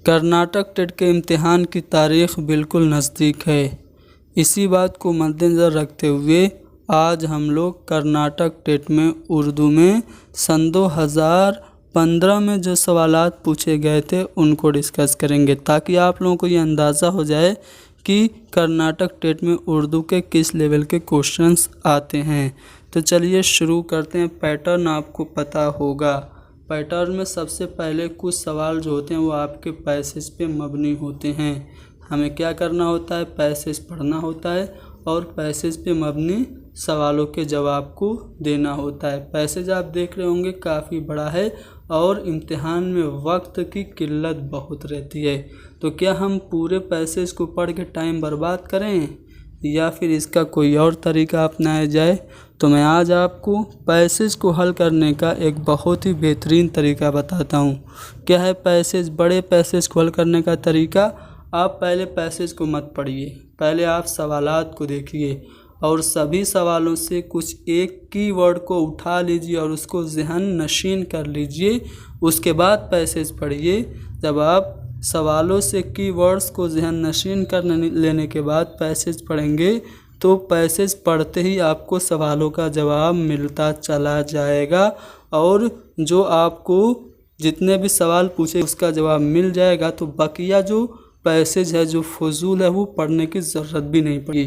Karnataka TET के इम्तिहान की तारीख बिल्कुल नज़दीक है। इसी बात को मद्देनज़र रखते हुए आज हम लोग कर्नाटक टेट में उर्दू में सन 2015 में जो सवालात पूछे गए थे उनको डिस्कस करेंगे, ताकि आप लोगों को ये अंदाज़ा हो जाए कि कर्नाटक टेट में उर्दू के किस लेवल के क्वेश्चंस आते हैं। तो चलिए शुरू करते हैं। पैटर्न आपको पता होगा। पैटर्न में सबसे पहले कुछ सवाल जो होते हैं वो आपके पैसेज पे मबनी होते हैं। हमें क्या करना होता है, पैसेज पढ़ना होता है और पैसेज पे मबनी सवालों के जवाब को देना होता है। पैसेज आप देख रहे होंगे काफ़ी बड़ा है और इम्तिहान में वक्त की किल्लत बहुत रहती है। तो क्या हम पूरे पैसेज को पढ़ के टाइम बर्बाद करें या फिर इसका कोई और तरीका अपनाया जाए? तो मैं आज आपको पैसेज को हल करने का एक बहुत ही बेहतरीन तरीका बताता हूँ। क्या है पैसेज, बड़े पैसेज को हल करने का तरीका? आप पहले पैसेज को मत पढ़िए, पहले आप सवालात को देखिए और सभी सवालों से कुछ एक कीवर्ड को उठा लीजिए और उसको ज़हन नशीन कर लीजिए। उसके बाद पैसेज पढ़िए। जब आप सवालों से कीवर्ड्स को ज़हन नशीन कर लेने के बाद पैसेज पढ़ेंगे तो पैसेज पढ़ते ही आपको सवालों का जवाब मिलता चला जाएगा और जो आपको जितने भी सवाल पूछे उसका जवाब मिल जाएगा। तो बकिया जो पैसेज है, जो फजूल है, वो पढ़ने की ज़रूरत भी नहीं पड़ी।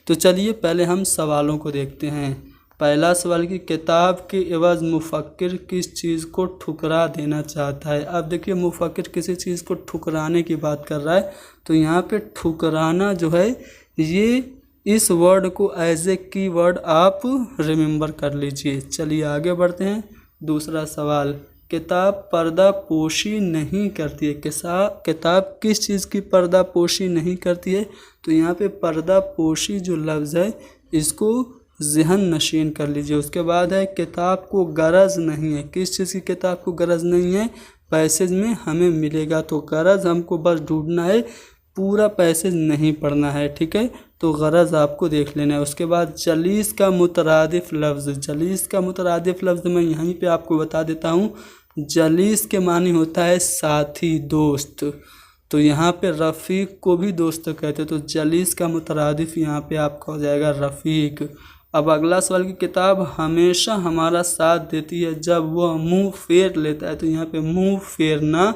तो चलिए पहले हम सवालों को देखते हैं। पहला सवाल कि किताब के एवज़ मुफक्किर किस चीज़ को ठुकरा देना चाहता है। अब देखिए मुफक्किर किसी चीज़ को ठुकराने की बात कर रहा है, तो यहाँ पे ठुकराना जो है ये इस वर्ड को एज ए की वर्ड आप रिमेंबर कर लीजिए। चलिए आगे बढ़ते हैं। दूसरा सवाल, किताब पर्दा पोशी नहीं करती है। किताब किस चीज़ की पर्दा पोशी नहीं करती है? तो यहाँ पे पर्दा पोशी जो लफ्ज़ है इसको ज़हन नशीन कर लीजिए। उसके बाद है किताब को गरज नहीं है। किस चीज़ की किताब को गरज नहीं है? पैसेज में हमें मिलेगा, तो गरज हमको बस ढूंढना है, पूरा पैसेज नहीं पढ़ना है, ठीक है? तो गरज आपको देख लेना है। उसके बाद जलीस का मुतरादिफ लफ्ज़, जलीस का मुतरादिफ लफ्ज़ मैं यहीं पे आपको बता देता हूँ। जलीस के मानी होता है साथी, दोस्त। तो यहाँ पे रफ़ीक को भी दोस्त कहते हैं, तो जलीस का मुतरादिफ यहाँ पे आपका हो जाएगा रफ़ीक। अब अगला सवाल की किताब हमेशा हमारा साथ देती है जब वह मुंह फेर लेता है। तो यहाँ पे मुंह फेरना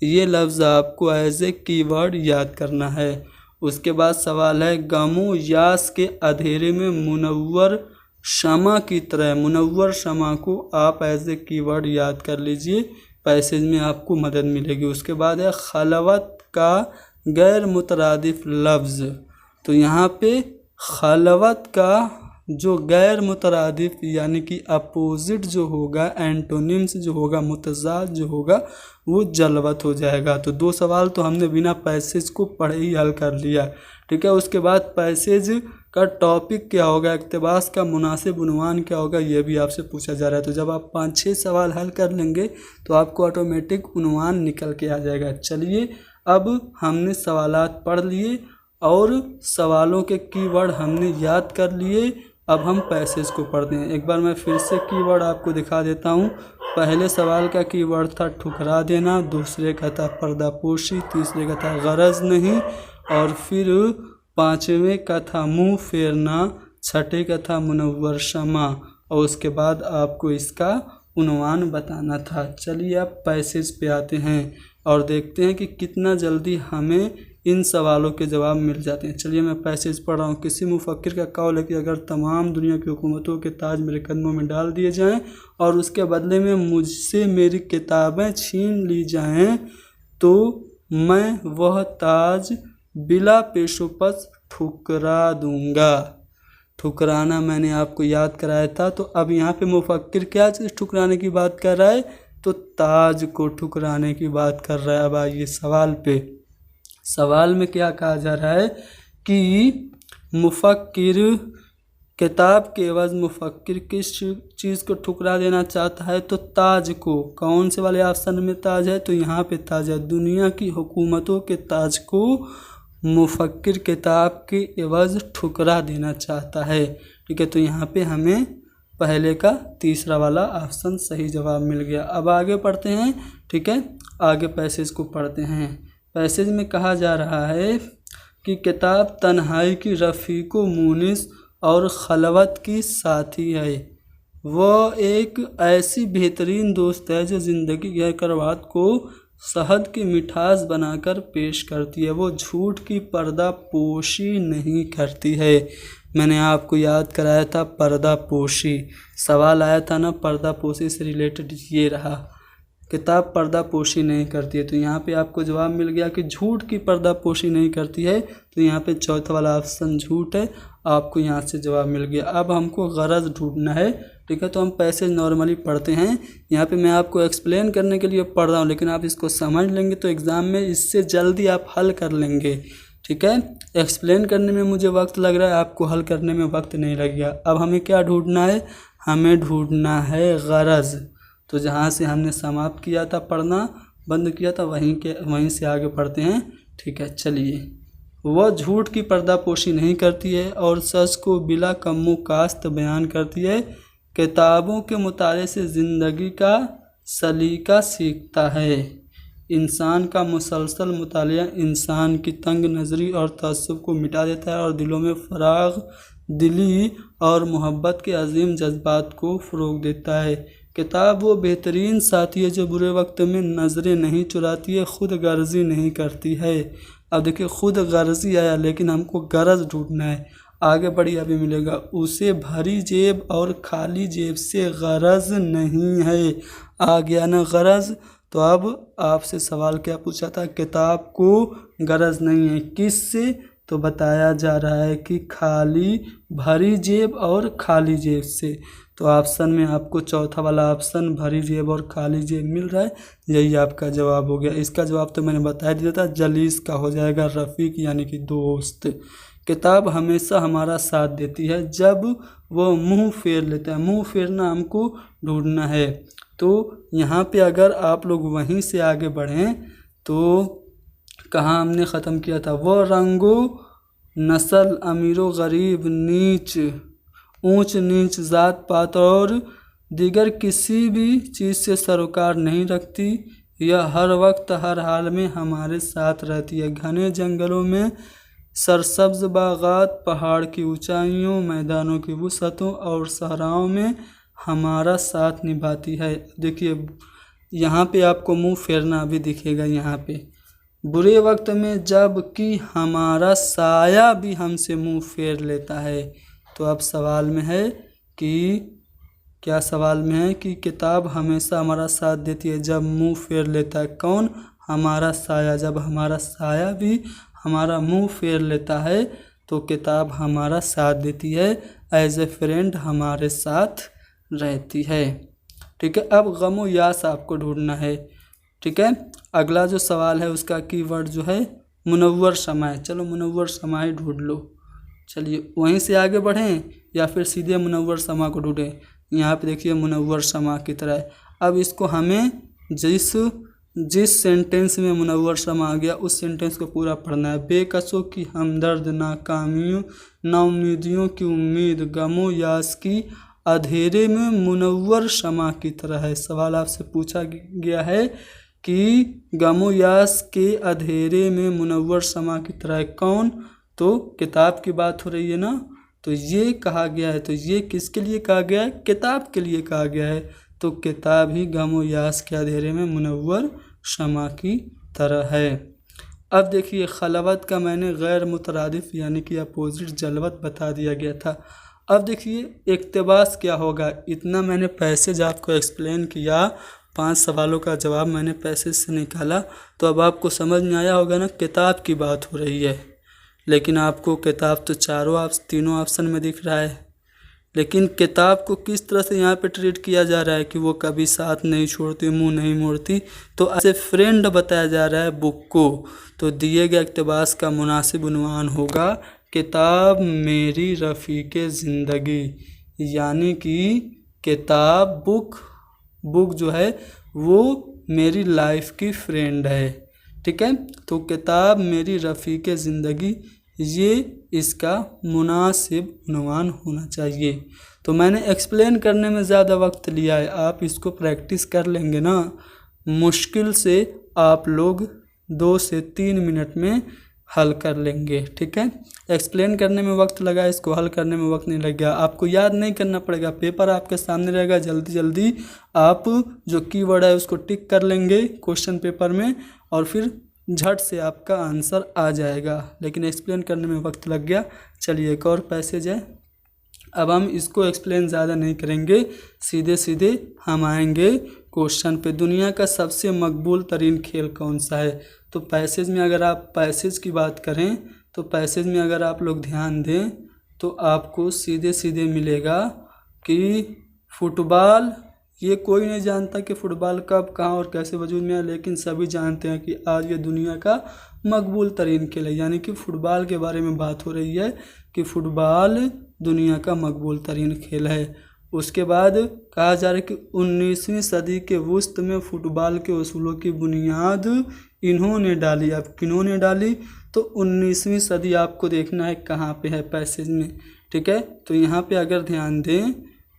ये लफ्ज़ आपको एज ए कीवर्ड याद करना है। उसके बाद सवाल है गमो यास के अंधेरे में मुनव्वर शमा की तरह। मुनव्वर शमा को आप एज ए कीवर्ड याद कर लीजिए, पैसेज में आपको मदद मिलेगी। उसके बाद है खलवत का गैर मुतरादिफ लफ्ज़। तो यहाँ पे खलवत का जो गैर मुतरादिफ यानी कि अपोजिट जो होगा, एंटोनिम्स जो होगा, मुतज़ाद जो होगा, वो जलवत हो जाएगा। तो दो सवाल तो हमने बिना पैसेज को पढ़े ही हल कर लिया, ठीक है? उसके बाद पैसेज का टॉपिक क्या होगा, इक़्तिबास का मुनासिब उन्वान क्या होगा, ये भी आपसे पूछा जा रहा है। तो जब आप 5-6 सवाल हल कर लेंगे तो आपको ऑटोमेटिक उन्वान निकल के आ जाएगा। चलिए अब हमने सवालात पढ़ लिए और सवालों के कीवर्ड हमने याद कर लिए। अब हम पैसेज को पढ़ते हैं। एक बार मैं फिर से कीवर्ड आपको दिखा देता हूँ। पहले सवाल का कीवर्ड था ठुकरा देना, दूसरे का था पर्दापोशी, तीसरे का था गरज नहीं और फिर पाँचवें का था मुंह फेरना, छठे का था मुनव्वर शमा और उसके बाद आपको इसका उन्वान बताना था। चलिए अब पैसेज पे आते हैं और देखते हैं कि कितना जल्दी हमें इन सवालों के जवाब मिल जाते हैं। चलिए मैं पैसेज पढ़ रहा हूँ। किसी मुफक्किर का कौल है कि अगर तमाम दुनिया की हुकूमतों के ताज मेरे कदमों में डाल दिए जाएं और उसके बदले में मुझसे मेरी किताबें छीन ली जाएं तो मैं वह ताज बिला पेशोपस ठुकरा दूंगा। ठुकराना मैंने आपको याद कराया था। तो अब यहाँ पे मुफक्किर क्या चीज़ ठुकराने की बात कर रहा है? तो ताज को ठुकराने की बात कर रहा है। अब आइए सवाल पे। सवाल में क्या कहा जा रहा है कि मुफक्किर किताब के एवज़ मुफक्किर किस चीज़ को ठुकरा देना चाहता है? तो ताज को। कौन से वाले ऑप्शन में ताज है? तो यहाँ पे ताज है। दुनिया की हुकूमतों के ताज को मुफक्किर किताब के एवज़ ठुकरा देना चाहता है, ठीक है? तो यहाँ पे हमें पहले का तीसरा वाला ऑप्शन सही जवाब मिल गया। अब आगे पढ़ते हैं, ठीक है? आगे पैसेज को पढ़ते हैं। पैसेज में कहा जा रहा है कि किताब तन्हाई की रफ़ीक़ो मुनिस और खलवत की साथी है। वह एक ऐसी बेहतरीन दोस्त है जो ज़िंदगी की कड़वाहट को शहद की मिठास बनाकर पेश करती है। वो झूठ की पर्दा पोशी नहीं करती है। मैंने आपको याद कराया था पर्दा पोशी, सवाल आया था ना, पर्दा पोशी से रिलेटेड ये रहा। किताब पर्दा पोशी नहीं करती है, तो यहाँ पे आपको जवाब मिल गया कि झूठ की पर्दा पोशी नहीं करती है। तो यहाँ पे चौथा वाला ऑप्शन झूठ है, आपको यहाँ से जवाब मिल गया। अब हमको गरज ढूंढना है, ठीक है। तो हम पैसेज नॉर्मली पढ़ते हैं, यहाँ पे मैं आपको एक्सप्लेन करने के लिए पढ़ रहा हूँ, लेकिन आप इसको समझ लेंगे तो एग्ज़ाम में इससे जल्दी आप हल कर लेंगे, ठीक है। एक्सप्लेन करने में मुझे वक्त लग रहा है, आपको हल करने में वक्त नहीं लगेगा। अब हमें क्या ढूंढना है? हमें ढूंढना है गरज। तो जहाँ से हमने समाप्त किया था पढ़ना, बंद किया था, वहीं से आगे पढ़ते हैं, ठीक है। चलिए, वह झूठ की पर्दापोशी नहीं करती है और सच को बिला कम्मो कास्त बयान करती है। किताबों के मुताले से ज़िंदगी का सलीका सीखता है। इंसान का मुसलसल मुतालिया इंसान की तंग नज़री और तअस्सुब को मिटा देता है और दिलों में फराग दिली और मोहब्बत के अजीम जज्बात को फ़रोग़ देता है। किताब वो बेहतरीन साथी है जो बुरे वक्त में नज़रें नहीं चुराती है, ख़ुद गर्जी नहीं करती है। अब देखिए, ख़ुद गर्जी आया, लेकिन हमको गरज ढूंढना है। आगे बढ़ी, अभी मिलेगा। उसे भरी जेब और खाली जेब से गरज नहीं है। आ गया ना गरज। तो अब आपसे सवाल क्या पूछा था? किताब को गरज नहीं है, किससे? तो बताया जा रहा है कि खाली भरी जेब और खाली जेब से। तो ऑप्शन में आपको चौथा वाला ऑप्शन भरी जेब और खाली जेब मिल रहा है, यही आपका जवाब हो गया। इसका जवाब तो मैंने बता दिया था, जलीस का हो जाएगा, रफ़ीक यानी कि दोस्त। किताब हमेशा हमारा साथ देती है जब वो मुंह फेर लेता है। मुंह फेरना हमको ढूंढना है। तो यहाँ पे अगर आप लोग वहीं से आगे बढ़ें तो कहाँ हमने ख़त्म किया था? वो रंगो नस्ल, अमीरो गरीब, नीच ऊंच नीच, ज़ात पात और दीगर किसी भी चीज़ से सरोकार नहीं रखती। यह हर वक्त हर हाल में हमारे साथ रहती है। घने जंगलों में सरसब्ज बागात, पहाड़ की ऊंचाइयों, मैदानों की वुसअतों और सहराओं में हमारा साथ निभाती है। देखिए, यहाँ पे आपको मुंह फेरना भी दिखेगा। यहाँ पे बुरे वक्त में जब कि हमारा साया भी हमसे मुंह फेर लेता है। तो अब सवाल में है कि क्या सवाल में है कि किताब हमेशा हमारा साथ देती है जब मुंह फेर लेता है। कौन? हमारा साया। जब हमारा साया भी हमारा मुंह फेर लेता है तो किताब हमारा साथ देती है, एज ए फ्रेंड हमारे साथ रहती है, ठीक है। अब गमो यास आपको ढूंढना है, ठीक है। अगला जो सवाल है उसका कीवर्ड जो है मुनव्वर शमाए। चलो मुनव्वर शमाए ढूंढ लो। चलिए, वहीं से आगे बढ़ें या फिर सीधे मुनव्वर शमा को ढूंढें? यहाँ पे देखिए मुनव्वर शमा की तरह है। अब इसको हमें जिस सेंटेंस में मुनव्वर शमा आ गया उस सेंटेंस को पूरा पढ़ना है। बेकसों की हमदर्द, नाकामियों नाउमीदियों की उम्मीद, गमो यास की अंधेरे में मुनव्वर शमा की तरह है। सवाल आपसे पूछा गया है कि गमो यास के अंधेरे में मुनव्वर शमा की तरह है। कौन? तो किताब की बात हो रही है ना, तो ये कहा गया है। तो ये किसके लिए कहा गया है? किताब के लिए कहा गया है। तो किताब ही गमो यास के अंधेरे में मुनव्वर शमा की तरह है। अब देखिए, खलवत का मैंने गैर मुतरादिफ यानी कि अपोजिट जलवत बता दिया गया था। अब देखिए इक्तबास क्या होगा। इतना मैंने पैसेज आपको एक्सप्लेन किया, 5 सवालों का जवाब मैंने पैसेज से निकाला। तो अब आपको समझ में आया होगा ना, किताब की बात हो रही है, लेकिन आपको किताब तो तीनों ऑप्शन में दिख रहा है। लेकिन किताब को किस तरह से यहाँ पे ट्रीट किया जा रहा है कि वो कभी साथ नहीं छोड़ती, मुंह नहीं मोड़ती। तो ऐसे फ्रेंड बताया जा रहा है बुक को। तो दिए गए इक्तबास का मुनासिब उन्वान होगा किताब मेरी रफ़ीक़े ज़िंदगी, यानी कि किताब बुक जो है वो मेरी लाइफ की फ्रेंड है, ठीक है। तो किताब मेरी रफ़ीक़े ज़िंदगी, ये इसका मुनासिब उन्वान होना चाहिए। तो मैंने एक्सप्लेन करने में ज़्यादा वक्त लिया है, आप इसको प्रैक्टिस कर लेंगे ना, मुश्किल से आप लोग 2 से 3 मिनट में हल कर लेंगे। ठीक है, एक्सप्लेन करने में वक्त लगा, इसको हल करने में वक्त नहीं लग गया। आपको याद नहीं करना पड़ेगा, पेपर आपके सामने रहेगा, जल्दी जल्दी आप जो कीवर्ड है उसको टिक कर लेंगे क्वेश्चन पेपर में और फिर झट से आपका आंसर आ जाएगा। लेकिन एक्सप्लेन करने में वक्त लग गया। चलिए एक और पैसेज है, अब हम इसको एक्सप्लेन ज़्यादा नहीं करेंगे, सीधे सीधे हम आएंगे क्वेश्चन पे। दुनिया का सबसे मकबूल तरीन खेल कौन सा है? तो पैसेज में अगर आप पैसेज की बात करें तो पैसेज में अगर आप लोग ध्यान दें तो आपको सीधे सीधे मिलेगा कि फुटबॉल, ये कोई नहीं जानता कि फुटबॉल कब कहाँ और कैसे वजूद में है, लेकिन सभी जानते हैं कि आज ये दुनिया का मकबूल तरीन खेल है। यानी कि फुटबॉल के बारे में बात हो रही है कि फुटबॉल दुनिया का मकबूल तरीन खेल है। उसके बाद कहा जा रहा है कि 19वीं सदी के वसत में फुटबॉल के उसूलों की बुनियाद इन्होंने डाली। अब किन्होंने डाली? तो 19वीं सदी आपको देखना है कहाँ पे है पैसेज में। ठीक है, तो यहाँ पे अगर ध्यान दें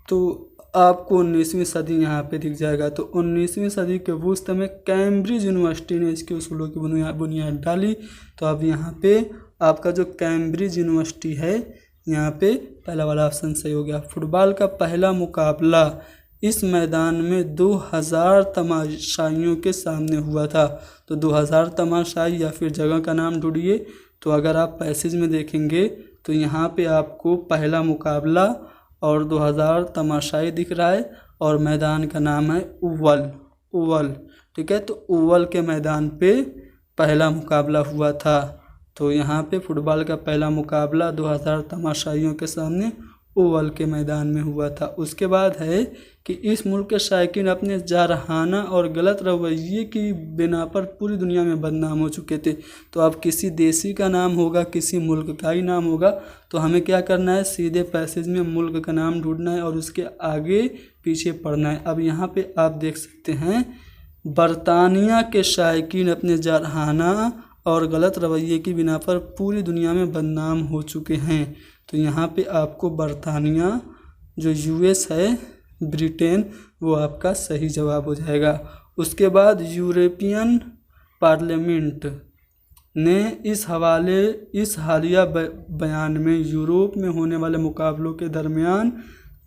तो आपको 19वीं सदी यहाँ पे दिख जाएगा। तो 19वीं सदी के वसत में कैम्ब्रिज यूनिवर्सिटी ने इसके उसूलों की बुनियाद डाली। तो अब यहाँ पे आपका जो कैम्ब्रिज यूनिवर्सिटी है, यहाँ पे पहला वाला ऑप्शन सही हो गया। फुटबॉल का पहला मुकाबला इस मैदान में 2000 तमाशाइयों के सामने हुआ था। तो 2000 तमाशाई या फिर जगह का नाम ढूंढिए। तो अगर आप पैसेज में देखेंगे तो यहाँ पे आपको पहला मुकाबला और 2000 तमाशाई दिख रहा है और मैदान का नाम है उवल। ठीक है, तो उवल के मैदान पे पहला मुकाबला हुआ था। तो यहाँ पे फुटबॉल का पहला मुकाबला 2000 तमाशाइयों के सामने ओवल के मैदान में हुआ था। उसके बाद है कि इस मुल्क के शायकीन अपने जारहाना और गलत रवैये की बिना पर पूरी दुनिया में बदनाम हो चुके थे। तो अब किसी देशी का नाम होगा, किसी मुल्क का ही नाम होगा, तो हमें क्या करना है, सीधे पैसेज में मुल्क का नाम ढूंढना है और उसके आगे पीछे पढ़ना है। अब यहाँ पे आप देख सकते हैं, बरतानिया के शायकीन अपने जारहाना और गलत रवैये की बिना पर पूरी दुनिया में बदनाम हो चुके हैं। तो यहाँ पे आपको बरतानिया जो यूएस है, ब्रिटेन, वो आपका सही जवाब हो जाएगा। उसके बाद यूरोपियन पार्लियामेंट ने इस हालिया बयान में यूरोप में होने वाले मुकाबलों के दरमियान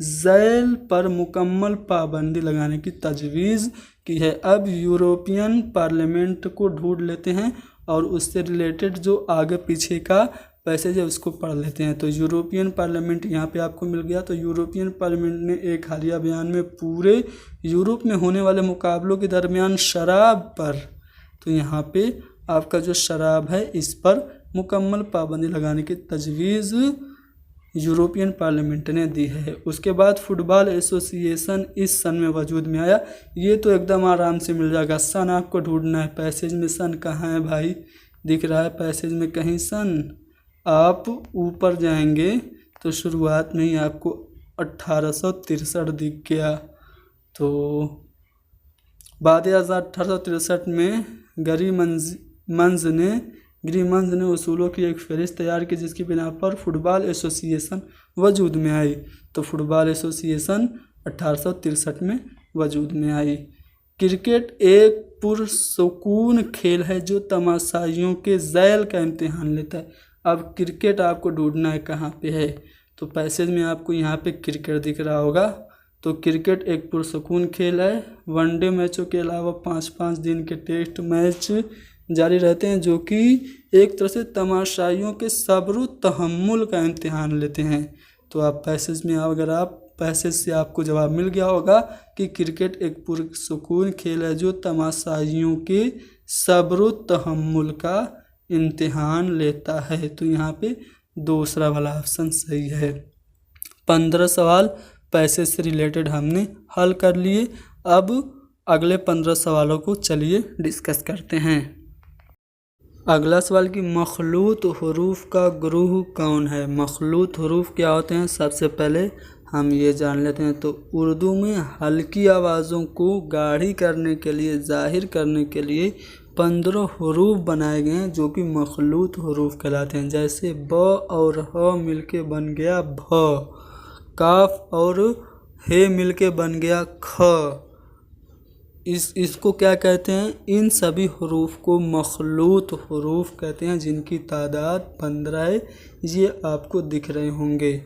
ज़ैल पर मुकम्मल पाबंदी लगाने की तजवीज़ की है। अब यूरोपियन पार्लियामेंट को ढूंढ लेते हैं और उससे रिलेटेड जो आगे पीछे का पैसेज है उसको पढ़ लेते हैं। तो यूरोपियन पार्लियामेंट यहाँ पे आपको मिल गया। तो यूरोपियन पार्लियामेंट ने एक हालिया बयान में पूरे यूरोप में होने वाले मुकाबलों के दरमियान शराब पर, तो यहाँ पे आपका जो शराब है इस पर मुकम्मल पाबंदी लगाने की तजवीज़ यूरोपियन पार्लियामेंट ने दी है। उसके बाद फुटबॉल एसोसिएशन इस सन में वजूद में आया। ये तो एकदम आराम से मिल जाएगा, सन आपको ढूंढना है। पैसेज में सन कहाँ है भाई, दिख रहा है पैसेज में कहीं सन? आप ऊपर जाएंगे तो शुरुआत में ही आपको 1863 दिख गया। तो बाद 1863 में गरीमंज ने उसूलों की एक फहरिस्त तैयार की जिसकी बिना पर फुटबॉल एसोसिएशन वजूद में आई। तो फुटबॉल एसोसिएशन 1863 में वजूद में आई। क्रिकेट एक पुरसुकून खेल है जो तमाशाइयों के ज़ैल का इम्तिहान लेता है। अब क्रिकेट आपको ढूंढना है कहाँ पे है। तो पैसेज में आपको यहाँ पे क्रिकेट दिख रहा होगा। तो क्रिकेट एक पुरसुकून खेल है। वनडे मैचों के अलावा 5-5 दिन के टेस्ट मैच जारी रहते हैं जो कि एक तरह से तमाशाइयों के सब्र तहम्मुल का इम्तिहान लेते हैं। तो आप पैसेज में अगर आप पैसेज से आपको जवाब मिल गया होगा कि क्रिकेट एक पुरसुकून खेल है जो तमाशाइयों के सब्र तहम्मुल का इम्तिहान लेता है। तो यहाँ पे दूसरा वाला ऑप्शन सही है। 15 सवाल पैसेज से रिलेटेड हमने हल कर लिए। अब अगले 15 सवालों को चलिए डिस्कस करते हैं। अगला सवाल कि मखलूत हरूफ का ग्रुह कौन है। मखलूत हरूफ क्या होते हैं, सबसे पहले हम ये जान लेते हैं। तो उर्दू में हल्की आवाज़ों को गाढ़ी करने के लिए, जाहिर करने के लिए 15 हरूफ बनाए गए हैं जो कि मखलूत हरूफ कहलाते हैं। जैसे ब और ह मिलके बन गया भ, काफ और हे मिलके बन गया ख, इसको क्या कहते हैं? इन सभी हरूफ को मखलूत हरूफ कहते हैं, जिनकी तादाद 15 है। ये आपको दिख रहे होंगे।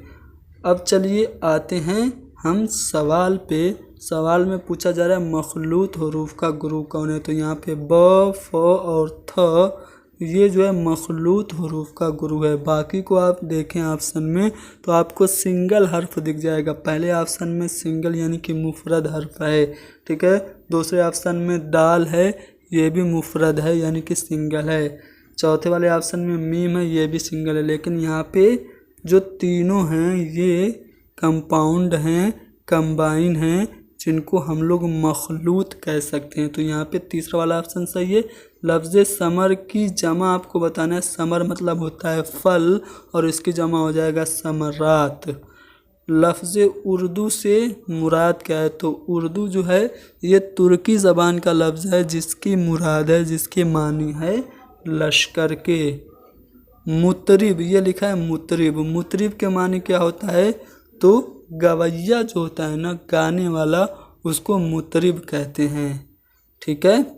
अब चलिए आते हैं हम सवाल पे। सवाल में पूछा जा रहा है मखलूत हरूफ का ग्रुप कौन है। तो यहाँ पे ब, फ और थ ये जो है मखलूत हरूफ का ग्रुप है। बाकी को आप देखें ऑप्शन में तो आपको सिंगल हर्फ दिख जाएगा। पहले ऑप्शन में सिंगल यानी कि मुफरद हर्फ है, ठीक है। दूसरे ऑप्शन में दाल है, ये भी मुफरद है यानी कि सिंगल है। चौथे वाले ऑप्शन में मीम है, ये भी सिंगल है। लेकिन यहाँ पे जो तीनों हैं ये कंपाउंड हैं, कंबाइन हैं, जिनको हम लोग मखलूत कह सकते हैं। तो यहाँ पे तीसरा वाला ऑप्शन सही है। लफ्ज़ समर की जमा आपको बताना है। समर मतलब होता है फल और इसकी जमा हो जाएगा समरात। लफ्ज़ उर्दू से मुराद क्या है? तो उर्दू जो है ये तुर्की ज़बान का लफ्ज़ है, जिसकी मुराद है, जिसके मानी है लश्कर के। मुतरिब, ये लिखा है मुतरिब। मुतरिब के मानी क्या होता है? तो गवैया जो होता है ना, गाने वाला, उसको मुतरिब कहते हैं, ठीक है।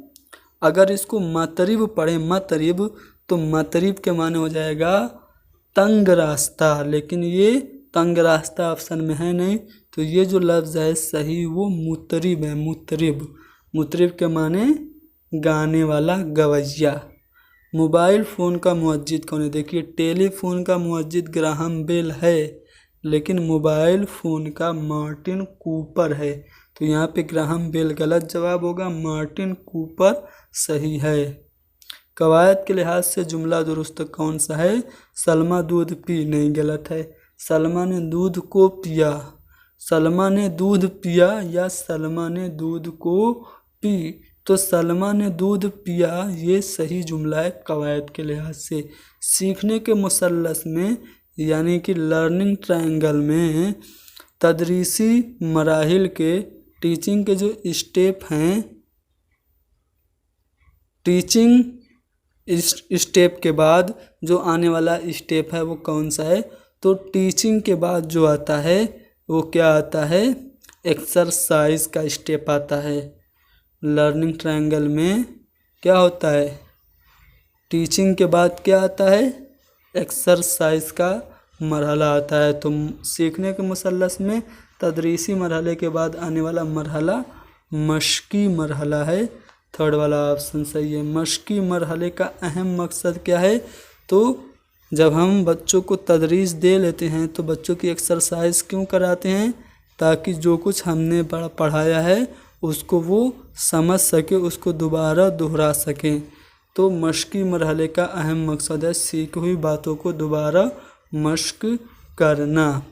अगर इसको मतरिब पढ़े, मतरिब, तो मतरिब के माने हो जाएगा तंग रास्ता। लेकिन ये तंग रास्ता ऑप्शन में है नहीं, तो ये जो लफ्ज़ है सही वो मुतरिब है। मुतरिब, मुतरिब के माने गाने वाला, गवैया। मोबाइल फ़ोन का मुअज्जिद कौन है? देखिए टेलीफोन का मुअज्जिद ग्राहम बेल है, लेकिन मोबाइल फ़ोन का मार्टिन कूपर है। तो यहाँ पे ग्राहम बेल गलत जवाब होगा, मार्टिन कूपर सही है। कवायद के लिहाज से जुमला दुरुस्त कौन सा है? सलमा दूध पी, नहीं, गलत है। सलमा ने दूध को पिया, सलमा ने दूध पिया या सलमा ने दूध को पी, तो सलमा ने दूध पिया ये सही जुमला है कवायद के लिहाज से। सीखने के मुसल्लस में यानी कि लर्निंग ट्रायंगल में तदरीसी मराहिल के, टीचिंग के जो स्टेप हैं, टीचिंग स्टेप के बाद जो आने वाला स्टेप है वो कौन सा है? तो टीचिंग के बाद जो आता है वो क्या आता है? एक्सरसाइज का स्टेप आता है। लर्निंग ट्रायंगल में क्या होता है? टीचिंग के बाद क्या आता है? एक्सरसाइज का मरहला आता है। तो सीखने के मुसल्लस में तदरीसी मरहले के बाद आने वाला मरहला मश्की मरहला है। थर्ड वाला ऑप्शन सही है। मश्की मरहले का अहम मकसद क्या है? तो जब हम बच्चों को तदरीस दे लेते हैं तो बच्चों की एक्सरसाइज क्यों कराते हैं? ताकि जो कुछ हमने पढ़ाया है उसको वो समझ सके, उसको दोबारा दोहरा सकें। तो मश्की मरहले का अहम मकसद है सीखी हुई बातों को दोबारा मश्क करना।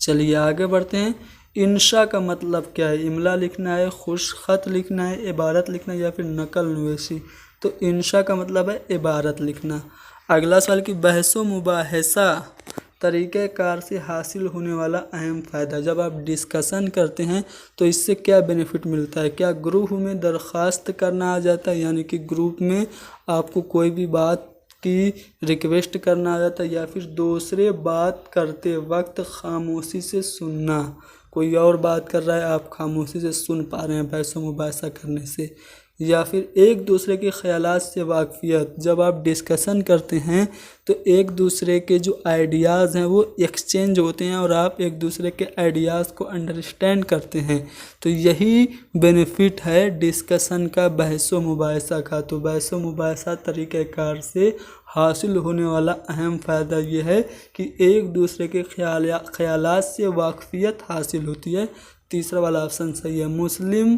चलिए आगे बढ़ते हैं। इंशा का मतलब क्या है? इमला लिखना है, खुश खत लिखना है, इबारत लिखना है या फिर नकल नवेशी। तो इंशा का मतलब है इबारत लिखना। अगला सवाल की बहसो मुबाहसा तरीक़ेकार से हासिल होने वाला अहम फ़ायदा। जब आप डिस्कशन करते हैं तो इससे क्या बेनिफिट मिलता है? क्या ग्रुप में दरख्वास्त करना आ जाता है, यानी कि ग्रुप में आपको कोई भी बात की रिक्वेस्ट करना आ जाता है, या फिर दूसरे बात करते वक्त खामोशी से सुनना। कोई और बात कर रहा है, आप खामोशी से सुन पा रहे हैं बहसो मुबाहसा करने से, या फिर एक दूसरे के ख़यालात से वाक़फ़ियत। जब आप डिस्कशन करते हैं तो एक दूसरे के जो आइडियाज़ हैं वो एक्सचेंज होते हैं और आप एक दूसरे के आइडियाज़ को अंडरस्टैंड करते हैं। तो यही बेनिफिट है डिस्कशन का, बहसो मुबाहसा का। तो बहसो मुबाहसा तरीक़ेकार से हासिल होने वाला अहम फ़ायदा ये है कि एक दूसरे के ख़यालात से वाक़फ़ियत हासिल होती है। तीसरा वाला ऑप्शन सही है। मुस्लिम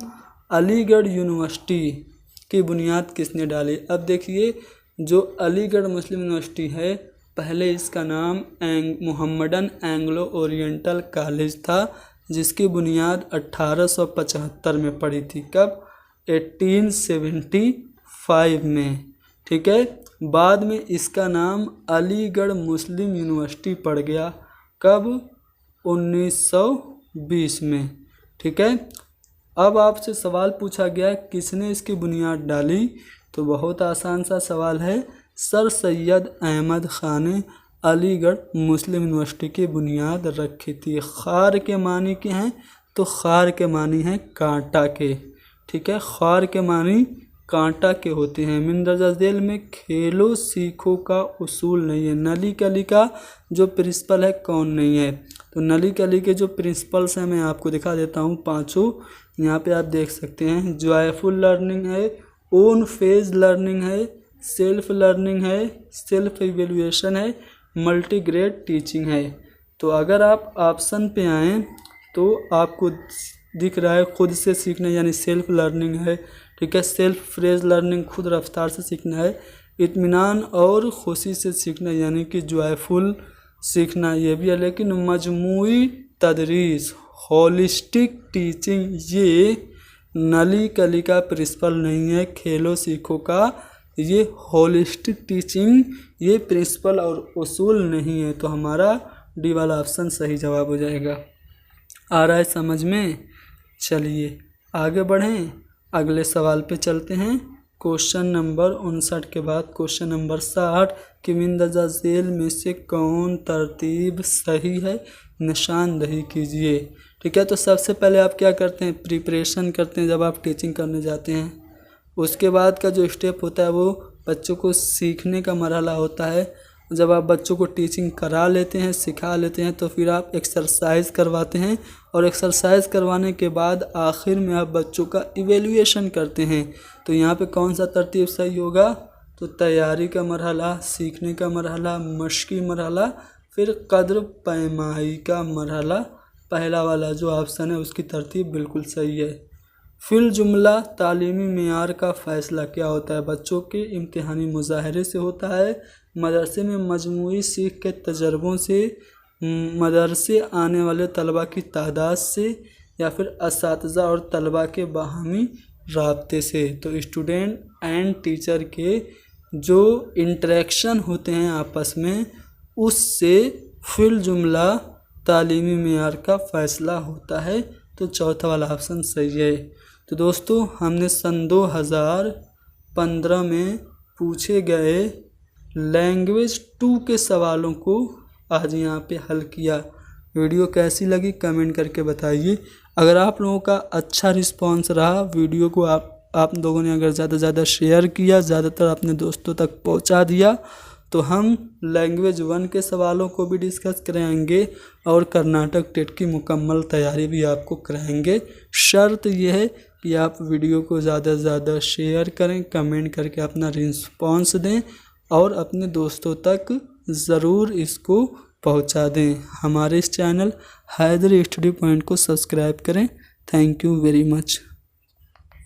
अलीगढ़ यूनिवर्सिटी की बुनियाद किसने डाली? अब देखिए जो अलीगढ़ मुस्लिम यूनिवर्सिटी है, पहले इसका नाम मोहम्मडन एंग्लो ओरिएंटल कॉलेज था, जिसकी बुनियाद 1875 में पड़ी थी। कब? 1875 में, ठीक है। बाद में इसका नाम अलीगढ़ मुस्लिम यूनिवर्सिटी पड़ गया। कब? 1920 में, ठीक है। अब आपसे सवाल पूछा गया किसने इसकी बुनियाद डाली? तो बहुत आसान सा सवाल है। सर सैयद अहमद ख़ान ने अलीगढ़ मुस्लिम यूनिवर्सिटी की बुनियाद रखी थी। खार के मानी के हैं? तो खार के मानी हैं कांटा के, ठीक है। ख़ार के मानी कांटा के होते हैं। मंदरजा झेल में खेलो सीखो का उसूल नहीं है। नली कली का जो प्रिंसिपल है कौन नहीं है? तो नली कली के जो प्रिंसिपल्स हैं मैं आपको दिखा देता हूँ पांचों। यहाँ पे आप देख सकते हैं। जॉयफुल लर्निंग है, ओन फेज लर्निंग है, सेल्फ लर्निंग है, सेल्फ इवेल्युएशन है, मल्टीग्रेड टीचिंग है। तो अगर आप ऑप्शन पे आएँ तो आपको दिख रहा है खुद से सीखना यानी सेल्फ लर्निंग है, ठीक है। सेल्फ फ्रेज लर्निंग खुद रफ्तार से सीखना है। इत्मीनान और खुशी से सीखना यानी कि जॉयफुल सीखना ये भी है। लेकिन मजमूई तदरीस होलिस्टिक टीचिंग ये नली कली का प्रिंसिपल नहीं है। खेलो सीखो का ये होलिस्टिक टीचिंग ये प्रिंसिपल और उसूल नहीं है। तो हमारा डी वाला ऑप्शन सही जवाब हो जाएगा। आ रहा है समझ में? चलिए आगे बढ़ें, अगले सवाल पे चलते हैं। क्वेश्चन नंबर 59 के बाद क्वेश्चन नंबर 60 कि मंदरजा झेल में से कौन तरतीब सही है, निशानदही कीजिए। ठीक है। तो सबसे पहले आप क्या करते हैं? प्रिपरेशन करते हैं जब आप टीचिंग करने जाते हैं। उसके बाद का जो स्टेप होता है वो बच्चों को सीखने का मरहला होता है। जब आप बच्चों को टीचिंग करा लेते हैं, सिखा लेते हैं, तो फिर आप एक्सरसाइज करवाते हैं और एक्सरसाइज करवाने के बाद आखिर में आप बच्चों का इवेल्युएशन करते हैं। तो यहाँ पे कौन सा तरतीब सही होगा? तो तैयारी का मरहला, सीखने का मरहला, मश्की मरहला, फिर कद्र पैमाई का मरहला। पहला वाला जो ऑप्शन है उसकी तरतीब बिल्कुल सही है। फिल जुमला तालीमी मेयार का फ़ैसला क्या होता है? बच्चों के इम्तिहानी मुजाहरे से होता है, मदरसे में मजमूई सीख के तजर्बों से, मदरसे आने वाले तलबा की तादाद से, या फिर असातिज़ा और तलबा के बाहमी राब्ते से। तो स्टूडेंट एंड टीचर के जो इंटरेक्शन होते हैं आपस में उससे फिल जुमला तालीमी मेयार का फ़ैसला होता है। तो चौथा वाला ऑप्शन सही है। तो दोस्तों हमने सन 2015 में पूछे गए लैंग्वेज 2 के सवालों को आज यहाँ पे हल किया। वीडियो कैसी लगी कमेंट करके बताइए। अगर आप लोगों का अच्छा रिस्पांस रहा वीडियो को आप लोगों ने अगर ज़्यादा से ज़्यादा शेयर किया, ज़्यादातर अपने दोस्तों तक पहुँचा दिया, तो हम लैंग्वेज 1 के सवालों को भी डिस्कस कराएंगे और कर्नाटक टेट की मुकम्मल तैयारी भी आपको कराएंगे। शर्त यह है कि आप वीडियो को ज़्यादा से ज़्यादा शेयर करें, कमेंट करके अपना रिस्पांस दें और अपने दोस्तों तक ज़रूर इसको पहुंचा दें। हमारे इस चैनल हैदरी स्टडी पॉइंट को सब्सक्राइब करें। Thank you very much.